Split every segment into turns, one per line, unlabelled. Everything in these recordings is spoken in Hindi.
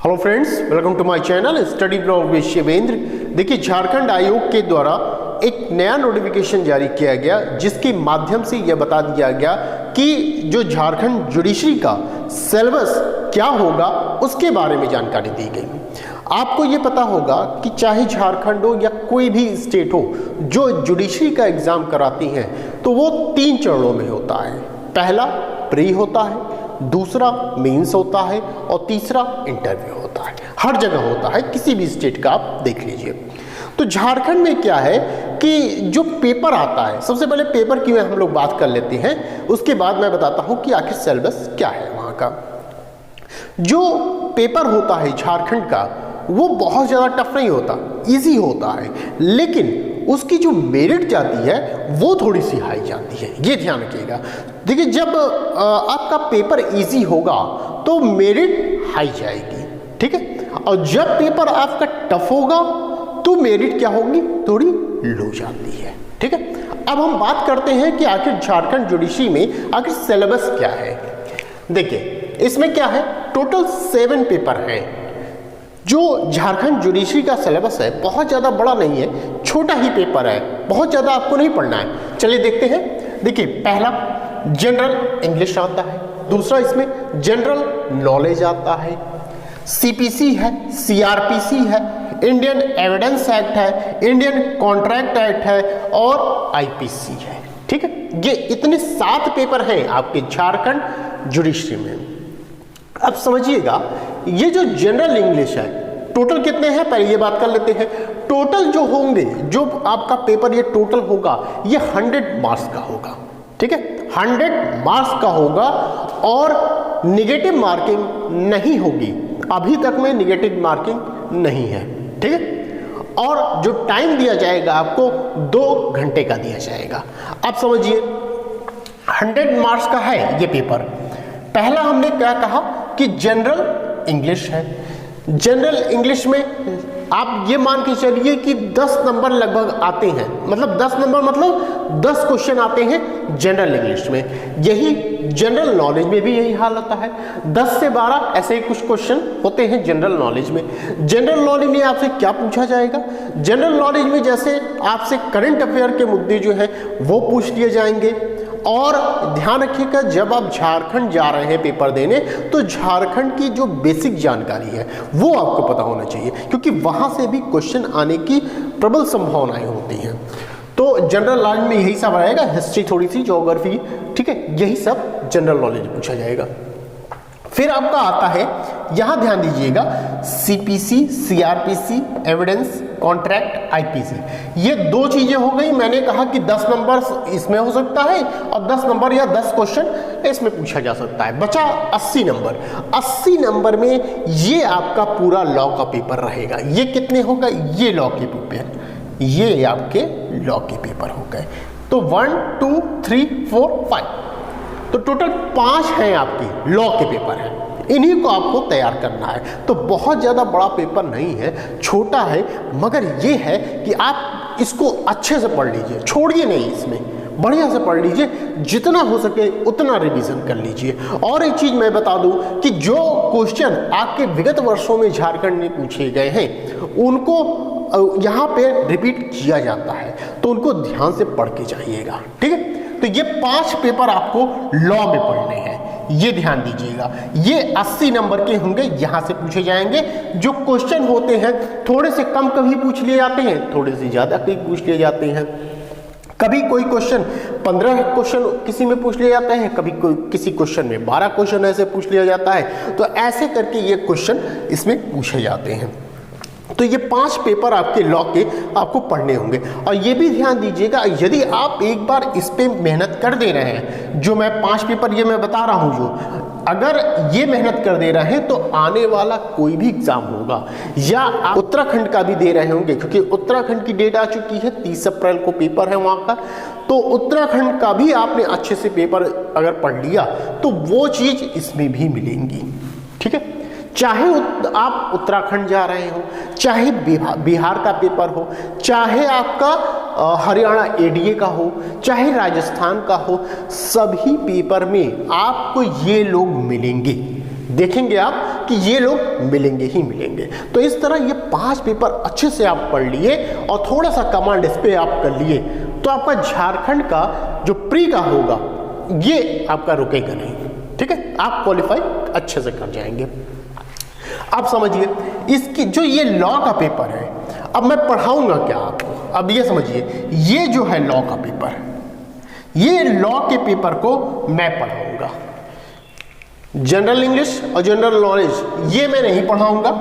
Hello friends, welcome to my channel study blog with Shivendra. देखिए, झारखंड आयोग के द्वारा एक नया नोटिफिकेशन जारी किया गया जिसके माध्यम से यह बता दिया गया कि जो झारखंड जुडिशरी का सिलेबस क्या होगा उसके बारे में जानकारी दी गई। आपको ये पता होगा कि चाहे झारखंड हो या कोई भी स्टेट हो जो जुडिशरी का एग्जाम कराती हैं तो वो 3 चरणों में होता है। पहला प्री होता है, दूसरा मेंस होता है और तीसरा इंटरव्यू होता है। हर जगह होता है, किसी भी स्टेट का आप देख लीजिए। तो झारखंड में क्या है कि जो पेपर आता है, सबसे पहले पेपर की हम लोग बात कर लेते हैं, उसके बाद मैं बताता हूं कि आखिर सिलेबस क्या है वहां का। जो पेपर होता है झारखंड का वो बहुत ज़्यादा टफ नहीं होता, इजी होता है, लेकिन उसकी जो मेरिट जाती है वो थोड़ी सी हाई जाती है, ये ध्यान रखिएगा। देखिए, जब आपका पेपर इजी होगा तो मेरिट हाई जाएगी, ठीक है, और जब पेपर आपका टफ होगा तो मेरिट क्या होगी, थोड़ी लो जाती है, ठीक है। अब हम बात करते हैं कि आखिर झारखंड जुडिशरी में आखिर सिलेबस क्या है। देखिए, इसमें क्या है, टोटल 7 पेपर हैं। जो झारखंड जुडिशरी का सिलेबस है बहुत ज़्यादा बड़ा नहीं है, छोटा ही पेपर है, बहुत ज़्यादा आपको नहीं पढ़ना है। चलिए देखते हैं। देखिए, पहला जनरल इंग्लिश आता है, दूसरा इसमें जनरल नॉलेज आता है, सीपीसी है, सीआरपीसी है, इंडियन एविडेंस एक्ट है, इंडियन कॉन्ट्रैक्ट एक्ट है और आईपीसी है, ठीक है। ये इतने 7 पेपर हैं आपके झारखंड जुडिशरी में। अब समझिएगा, ये जो जनरल इंग्लिश है टोटल कितने हैं, पहले ये बात कर लेते हैं। टोटल जो होंगे, जो आपका पेपर ये टोटल होगा, ये 100 मार्क्स का होगा, ठीक है, 100 मार्क्स का होगा और निगेटिव मार्किंग नहीं होगी। अभी तक में निगेटिव मार्किंग नहीं है, ठीक है। और जो टाइम दिया जाएगा आपको 2 घंटे का दिया जाएगा। अब समझिए, 100 मार्क्स का है ये पेपर। पहला हमने क्या कहा कि जनरल इंग्लिश है। जनरल इंग्लिश में आप ये मान के चलिए कि 10 नंबर लगभग आते हैं, मतलब 10 नंबर मतलब 10 क्वेश्चन आते हैं जनरल इंग्लिश में। यही जनरल नॉलेज में भी यही हाल होता है, 10 से 12 ऐसे ही कुछ क्वेश्चन होते हैं जनरल नॉलेज में। जनरल नॉलेज में आपसे क्या पूछा जाएगा, जनरल नॉलेज में जैसे आपसे करंट अफेयर के मुद्दे जो है वो पूछ लिए जाएंगे। और ध्यान रखिएगा, जब आप झारखंड जा रहे हैं पेपर देने तो झारखंड की जो बेसिक जानकारी है वो आपको पता होना चाहिए, क्योंकि वहां से भी क्वेश्चन आने की प्रबल संभावनाएं होती हैं। तो जनरल नॉलेज में यही सब रहेगा, हिस्ट्री, थोड़ी सी ज्योग्राफी, ठीक है, यही सब जनरल नॉलेज पूछा जाएगा। फिर आपका आता है, यहां ध्यान दीजिएगा, CPC, CrPC, evidence, contract, IPC. ये 2 चीजें हो गई। मैंने कहा कि 10 नंबर इसमें हो सकता है और 10 नंबर या 10 क्वेश्चन इसमें पूछा जा सकता है। बचा 80 नंबर। 80 नंबर में ये आपका पूरा लॉ का पेपर रहेगा। ये कितने होगा, ये लॉ के पेपर, ये आपके लॉ के पेपर हो गए। तो 1 2 3 4 5, तो टोटल 5 हैं आपके लॉ के पेपर हैं। इन्हीं को आपको तैयार करना है। तो बहुत ज़्यादा बड़ा पेपर नहीं है, छोटा है, मगर ये है कि आप इसको अच्छे से पढ़ लीजिए, छोड़िए नहीं, इसमें बढ़िया से पढ़ लीजिए, जितना हो सके उतना रिवीजन कर लीजिए। और एक चीज़ मैं बता दूं कि जो क्वेश्चन आपके विगत वर्षों में झारखंड में पूछे गए हैं उनको यहाँ पे रिपीट किया जाता है, तो उनको ध्यान से पढ़ के जाइएगा, ठीक है। तो ये 5 पेपर आपको लॉ में पढ़ने हैं, ये ध्यान दीजिएगा। ये 80 नंबर के होंगे, यहां से पूछे जाएंगे। जो क्वेश्चन होते हैं थोड़े से कम कभी पूछ लिए जाते हैं, थोड़े से ज्यादा कभी पूछ लिए जाते हैं। कभी कोई क्वेश्चन 15 क्वेश्चन किसी में पूछ लिया जाता है, कभी कोई किसी क्वेश्चन में 12 क्वेश्चन ऐसे पूछ लिया जाता है। तो ऐसे करके ये क्वेश्चन इसमें पूछे जाते हैं। तो ये 5 पेपर आपके लॉ के आपको पढ़ने होंगे। और ये भी ध्यान दीजिएगा, यदि आप एक बार इस पे मेहनत कर दे रहे हैं, जो मैं 5 पेपर ये मैं बता रहा हूँ, जो अगर ये मेहनत कर दे रहे हैं तो आने वाला कोई भी एग्जाम होगा, या आप उत्तराखंड का भी दे रहे होंगे, क्योंकि उत्तराखंड की डेट आ चुकी है, 30 अप्रैल को पेपर है वहाँ का, तो उत्तराखंड का भी आपने अच्छे से पेपर अगर पढ़ लिया तो वो चीज़ इसमें भी मिलेंगी, ठीक है। चाहे आप उत्तराखंड जा रहे हो, चाहे बिहार का पेपर हो, चाहे आपका हरियाणा एडीए का हो, चाहे राजस्थान का हो, सभी पेपर में आपको ये लोग मिलेंगे। देखेंगे आप कि ये लोग मिलेंगे ही मिलेंगे। तो इस तरह ये 5 पेपर अच्छे से आप पढ़ लिए और थोड़ा सा कमांड इस पे आप कर लिए तो आपका झारखंड का जो प्री का होगा ये आपका रुकेगा नहीं, ठीक है, आप क्वालिफाई अच्छे से कर जाएंगे। आप समझिए इसकी जो ये लॉ का पेपर है, अब मैं पढ़ाऊंगा क्या आपको, अब ये समझिए ये जो है लॉ का पेपर, ये लॉ के पेपर को मैं पढ़ाऊंगा। जनरल इंग्लिश और जनरल नॉलेज ये मैं नहीं पढ़ाऊंगा,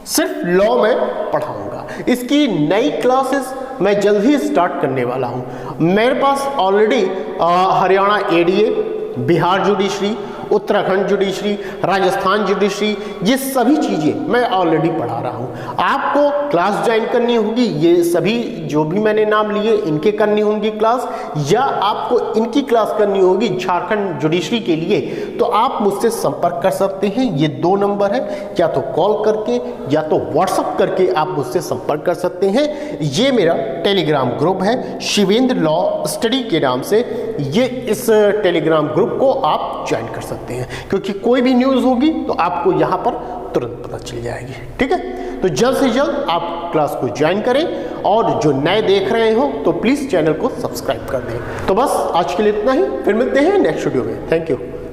सिर्फ लॉ में पढ़ाऊंगा। इसकी नई क्लासेस मैं जल्द ही स्टार्ट करने वाला हूं। मेरे पास already Haryana ADA, Bihar judiciary, Uttarakhand judiciary, Rajasthan judiciary, ये सभी चीज़ें मैं ऑलरेडी पढ़ा रहा हूँ। आपको क्लास ज्वाइन करनी होगी, ये सभी जो भी मैंने नाम लिए इनके करनी होंगी क्लास, या आपको इनकी क्लास करनी होगी झारखंड जुडिशरी के लिए, तो आप मुझसे संपर्क कर सकते हैं। ये 2 नंबर है, या तो कॉल करके या तो व्हाट्सअप करके आप मुझसे संपर्क कर सकते हैं। ये मेरा टेलीग्राम ग्रुप है शिवेंद्र लॉ स्टडी के नाम से, ये इस टेलीग्राम ग्रुप को आप ज्वाइन कर सकते हैं, क्योंकि कोई भी न्यूज़ होगी तो आपको यहाँ पर तुरंत पता चल जाएगी, ठीक है। तो जल्द से जल्द आप क्लास को ज्वाइन करें, और जो नए देख रहे हो तो प्लीज़ चैनल को सब्सक्राइब कर दें। तो बस आज के लिए इतना ही, फिर मिलते हैं नेक्स्ट वीडियो में। Thank you.